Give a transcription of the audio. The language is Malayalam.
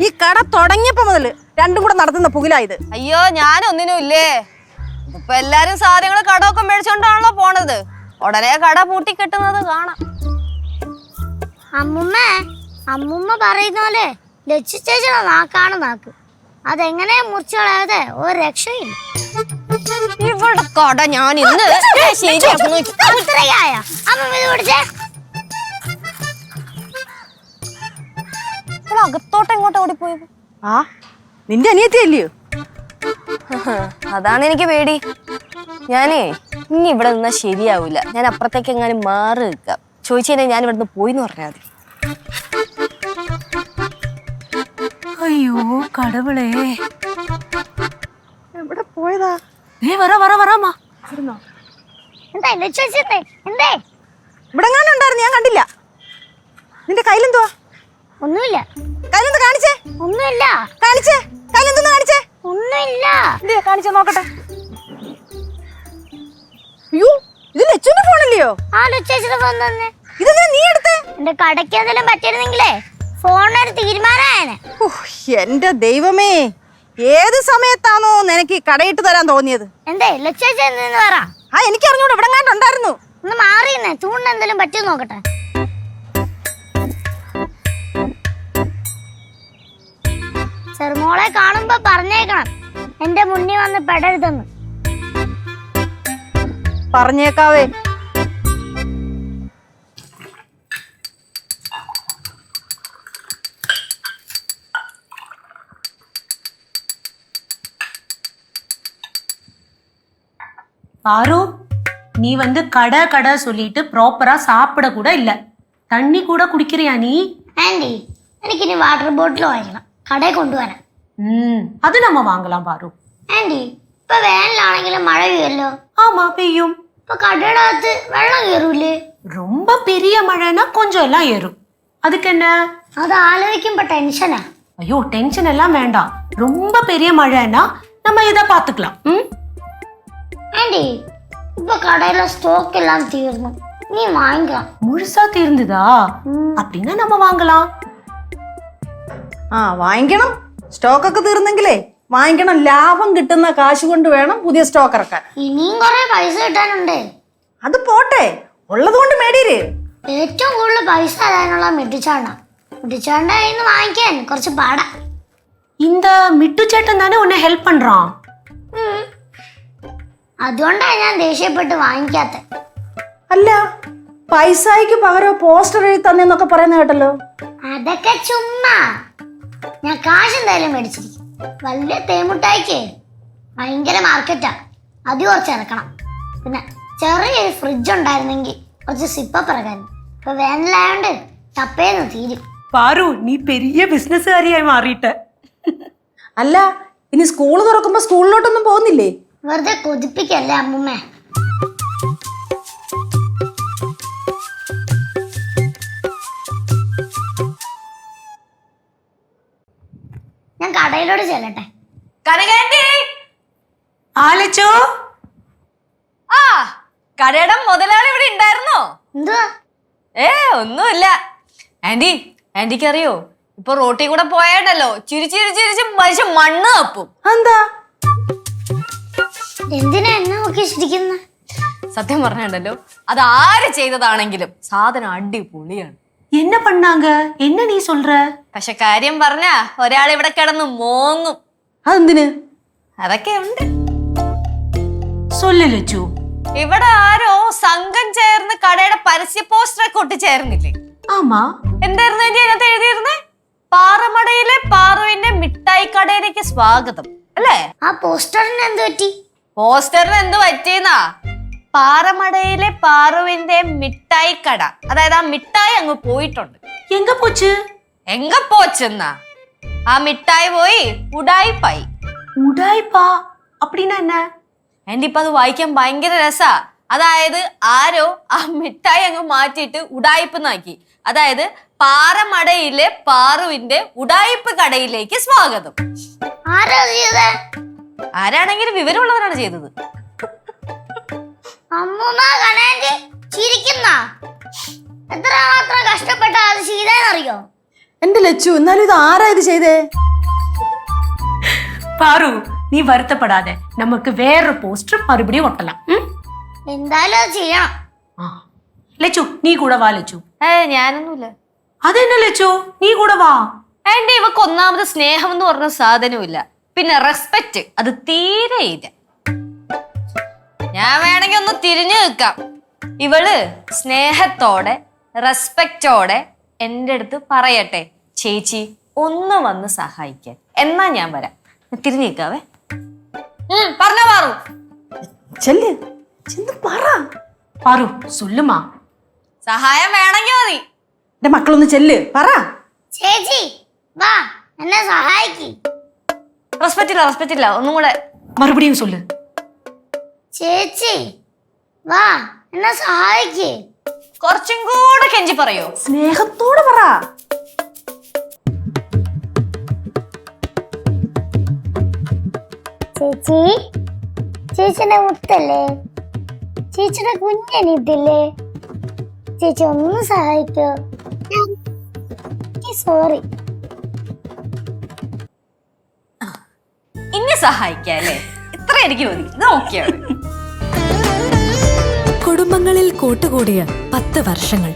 ഈ കട തുടങ്ങിയപ്പോ മുതൽ രണ്ടും കൂടെ നടത്തുന്ന പുകിലായത്. അയ്യോ ഞാനൊന്നിനും ഇല്ലേ. ഇപ്പൊ എല്ലാരും സാധനങ്ങൾ കടമൊക്കെ മേടിച്ചോണ്ടാണല്ലോ പോണത്. ഉടനെ കട പൂട്ടിക്കെട്ടുന്നത് കാണാം. അമ്മുമ്മ പറയുന്ന പോലെ ലച്ചു ചേച്ചിയുടെ നാക്കാണ് നാക്ക്. അതെങ്ങനെ മുറിച്ചു കളയാതെ ഒരു രക്ഷയില്ല. ഇവളുടെ കട ഞാൻ ഇന്ന് ശരിയായ അമ്മ ഇത് പിടിച്ചേ. അകത്തോട്ട് എങ്ങോട്ട് ഓടിപ്പോയത്? ആ നിന്റെ അനിയത്തിയല്ലയോ? അതാണ് എനിക്ക് പേടി. ഞാനേ ഇനി ഇവിടെ നിന്നാ ശരിയാവൂല. ഞാൻ അപ്പുറത്തേക്ക് എങ്ങാനും മാറി നിൽക്കാം. ചോദിച്ചതിനെ ഞാൻ ഇവിടുന്ന് പോയിന്ന് പറഞ്ഞാൽ മതി. അയ്യോ കടവുളേ, എവിടെ പോയതാ? വരാമാ. എന്താ ലച്ചു ചേച്ചി എന്തേ? ഇവിടെ ഉണ്ടായിരുന്നു, ഞാൻ കണ്ടില്ല. നിന്റെ കയ്യിലെന്തുവാ? ഒന്നുമില്ല. കയ്യിലെന്ത് കാണിച്ചേ? ഒന്നുമില്ല. കാണിച്ചേ, കയ്യിലെന്തൊന്ന് കാണിച്ചേ? ഒന്നുമില്ല. കാണിച്ചേ നോക്കട്ടെ. അയ്യോ ഇത് ലച്ചുവിന്റെ ഫോണല്ലയോ? ആ ലച്ചു ചേച്ചിയുടെ ഫോൺ തന്നെ. ഇതെന്താ നീ എടുത്തേ? എന്റെ കടയ്ക്ക് എന്തെങ്കിലും പറ്റിയിരുന്നെങ്കിലേ ഫോണിനൊരു തീരുമാനമായേനെ. എന്റെ ദൈവമേ, ഏത് സമയത്താണോ നിനക്ക് ഈ കടയിട്ട് തരാൻ തോന്നിയത്? എന്തേ ലച്ചു ചേച്ചി എന്തെന്ന് പറ. ആ എനിക്ക് അറിഞ്ഞൂടെ, ഇവിടെ ഉണ്ടായിരുന്നു. ഒന്ന് മാറിയെന്നേ, തൂണിന് എന്തെങ്കിലും പറ്റിയോ നോക്കട്ടെ. ചെറുമോളെ കാണുമ്പോ പറഞ്ഞേക്കണം എന്റെ മുന്നിൽ വന്ന് പെടരുതെന്ന്. പറഞ്ഞേക്കാവേ. பாரு, நீ கடை சொல்லிட்டு ப்ராப்பரா சாப்பிட கூட இல்ல. தண்ணி கூட குடிக்கிறியா நீ? ആന്റി എനിക്കിനി വാട്ടർ ബോട്ടിൽ വാങ്ങിക്കണം, കടയിൽ കൊണ്ടുവരാം. அது நம்ம வாங்கலாம் பாரு. ആന്റി ഇപ്പൊ വേനലാണെങ്കിലും മഴ പെയ്യല്ലോ. ஆமா பெய்யும். ഇപ്പൊ കടയുടെ അകത്ത് വെള്ളം കയറൂലേ? ரொம்ப பெரிய மழைனா கொஞ்சம் எல்லாம் ஏறும். அதுக்கு என்ன? അത് ആലോചിക്കുമ്പോ ടെൻഷനാ. ஐயோ டென்ஷன் எல்லாம் வேண்டாம். ரொம்ப பெரிய மழைனா நம்ம இதை பாத்துக்கலாம். ആന്റി ഇപ്പൊ കടയിലെ സ്റ്റോക്ക് എല്ലാം തീർന്നു, നീ വാങ്ങിക്കാം. முழுசா தீர்ந்துதா? அப்படின்னா நம்ம வாங்கலாம். വാങ്ങിക്കണം. സ്റ്റോക്കൊക്കെ തീർന്നെങ്കിലേ വാങ്ങിക്കണം. ലാഭം കിട്ടുന്ന കാശ് കൊണ്ട് വേണം പുതിയ സ്റ്റോക്ക് ഇറക്കാൻ. ഇനിയും കുറെ പൈസ കിട്ടാനുണ്ട്. അത് പോട്ടെ, ഉള്ളത് കൊണ്ട് മേടിയിര്. ഏറ്റവും കൂടുതൽ പൈസ തരാനുള്ള മിട്ടിച്ചാണ്ട ഇന്ന് വാങ്ങിക്കാൻ കുറച്ച് പാടാ. இந்த மிட்டு சேட்டன் தானே உன்னை ஹெல்ப் பண்றான். അതുകൊണ്ടാണ് ഞാൻ ദേഷ്യപ്പെട്ട് വാങ്ങിക്കാത്ത. അല്ല, പൈസയ്ക്ക് പകരം പോസ്റ്റർ എഴുതി തന്നെന്നൊക്കെ പറയുന്ന കേട്ടല്ലോ. അതൊക്കെ ചുമ്മാ. ഞാൻ കാശ് എന്തായാലും മേടിച്ചിരിക്കും. വലിയ തേമുട്ടായിക്ക് ഭയങ്കര മാർക്കറ്റാ, അത് കുറച്ച് ഇറക്കണം. പിന്നെ ചെറിയൊരു ഫ്രിഡ്ജ് ഉണ്ടായിരുന്നെങ്കിൽ കുറച്ച് സിപ്പപ്പ് ഇറക്കാനും. ഇപ്പൊ വേനലായോണ്ട് ചപ്പേന്ന് തീരും. பாரு, நீ பெரிய பிசினஸ்காரியாയി മാറിയിട്ട്. അല്ല, ഇനി സ്കൂൾ തുറക്കുമ്പോ സ്കൂളിലോട്ടൊന്നും പോകുന്നില്ലേ? വെറുതെ കൊതിപ്പിക്കല്ലേ അമ്മുമ്മേ. ഞാൻ കടയിലോട്ട് ചെല്ലട്ടെ. കനകാന്റി, ആലച്ചോ, ആ കടയുടെ മുതലാളി ഇവിടെ ഉണ്ടായിരുന്നോ? എന്തുവാ? ഒന്നുമില്ല ആന്റി. ആന്റിക്ക് അറിയോ, ഇപ്പൊ റോട്ടി കൂടെ പോയാണ്ടല്ലോ ചിരിച്ച് മനുഷ്യ മണ്ണ് തപ്പും. എന്താ? എന്തിനാ എന്നെ നോക്കി ചിരിക്കുന്ന? സത്യം പറഞ്ഞുണ്ടല്ലോ, അത് ആര് ചെയ്തതാണെങ്കിലും സാധനം അടിപൊളിയാണ്. என்ன பண்ணாங்க? என்ன நீ சொல்ற? പക്ഷെ കാര്യം പറഞ്ഞ ഒരാൾ ഇവിടെ കിടന്ന് മോങ്ങും. അതെന്തിന്? അതൊക്കെ ഉണ്ട്. சொல்லு ലച്ചു. ഇവിടെ ആരോ സംഘം ചേർന്ന് കടയുടെ പരസ്യ പോസ്റ്റർ ഒക്കെ ഒട്ടിച്ചേർന്നില്ലേ? ആമാ. എന്തായിരുന്നു അതിനകത്ത് എഴുതിയിരുന്നേ? പാറമടയിലെ പാറുവിന്റെ മിഠായി കടയിലേക്ക് സ്വാഗതം അല്ലേ? ആ പോസ്റ്ററിന് എന്ത് പറ്റി? പോസ്റ്ററിന് എന്ത് പറ്റിയെന്നാ? പാറമടയിലെ പാറുവിന്റെ മിഠായി കട, അതായത് ആ മിഠായി അങ്ങ് പോയിട്ടുണ്ട്. എങ്ക പോച്ച്? എങ്ക പോച്ചെന്നാ? ആ മിഠായി പോയി ഉടായിപ്പായി. ഉടായിപ്പാ അപ്പടിന്നാ എന്നാ? എന്റെ ഇപ്പൊ അത് വായിക്കാൻ ഭയങ്കര രസാ. അതായത് ആരോ ആ മിഠായി അങ്ങ് മാറ്റിയിട്ട് ഉടായിപ്പ് നാക്കി. അതായത് പാറമടയിലെ പാറുവിന്റെ ഉടായിപ്പ് കടയിലേക്ക് സ്വാഗതം. ആരാണെങ്കിലും വിവരമുള്ളവരാണ് ചെയ്തത്. അമ്മൂമ്മ കണാൻറ്റി ചിരിക്കുന്ന എത്രമാത്രം കഷ്ടപ്പെട്ട അത് ചെയ്തെന്നറിയോ? എന്റെ ലച്ചു, എന്നാലും ഇത് ആരാ ഇത് ചെയ്തേ? പാറു, നീ വരുത്തപ്പെടാതെ നമുക്ക് വേറൊരു പോസ്റ്റർ മറുപടിയും ഒട്ടலாம். എന്തായാലും അത് ചെയ്യണം. ലച്ചു, നീ കൂടെ വാ. ലച്ചു, ഞാനൊന്നുമില്ല. അതെന്നെ ലച്ചു, നീ കൂടെ വാ. ആൻറ്റി, ഇവക്ക് ഒന്നാമത് സ്നേഹം എന്ന് പറഞ്ഞ സാധനമില്ല. പിന്നെ റെസ്പെക്ട് അത് തീരെ ഇല്ല. ഞാൻ വേണമെങ്കിൽ ഒന്ന് തിരിഞ്ഞു നിൽക്കാം. ഇവള് സ്നേഹത്തോടെ റെസ്പെക്റ്റോടെ എൻ്റെ അടുത്ത് പറയട്ടെ, ചേച്ചി ഒന്ന് വന്ന് സഹായിക്കാൻ. എന്നാ ഞാൻ വരാം. തിരിഞ്ഞു നിൽക്കാവേ. പറഞ്ഞോ പാറു. ചെല്ല്, ചെന്ന് പറ. പാറു, சொல்லுமா. സഹായം വേണമെങ്കിൽ മതി. എന്റെ മക്കളൊന്ന് ചെല്ല്, പറ. ചേച്ചി വാ, എന്നെ സഹായിക്ക്. റെസ്പെക്റ്റ് ഇല്ല. ഒന്നും കൂടെ മറുപടിയും சொல்லு. ചേച്ചി വാ, എന്നെ സഹായിക്ക്. കുറച്ചും കൂടെ കെഞ്ചി പറയോ? സ്നേഹത്തോടെ പറ. ചേച്ചി, ചേച്ചിയുടെ മുത്തല്ലേ, ചേച്ചിയുടെ കുഞ്ഞനിത്തില്ലേ, ചേച്ചി ഒന്ന് സഹായിക്കോ? സോറി. ഇനി സഹായിക്കല്ലേ? ഇത്ര എനിക്ക് മതി. ഇത് നോക്കിയാണ്. കുടുംബങ്ങളിൽ കൂട്ടുകൂടിയ 10 വർഷങ്ങൾ.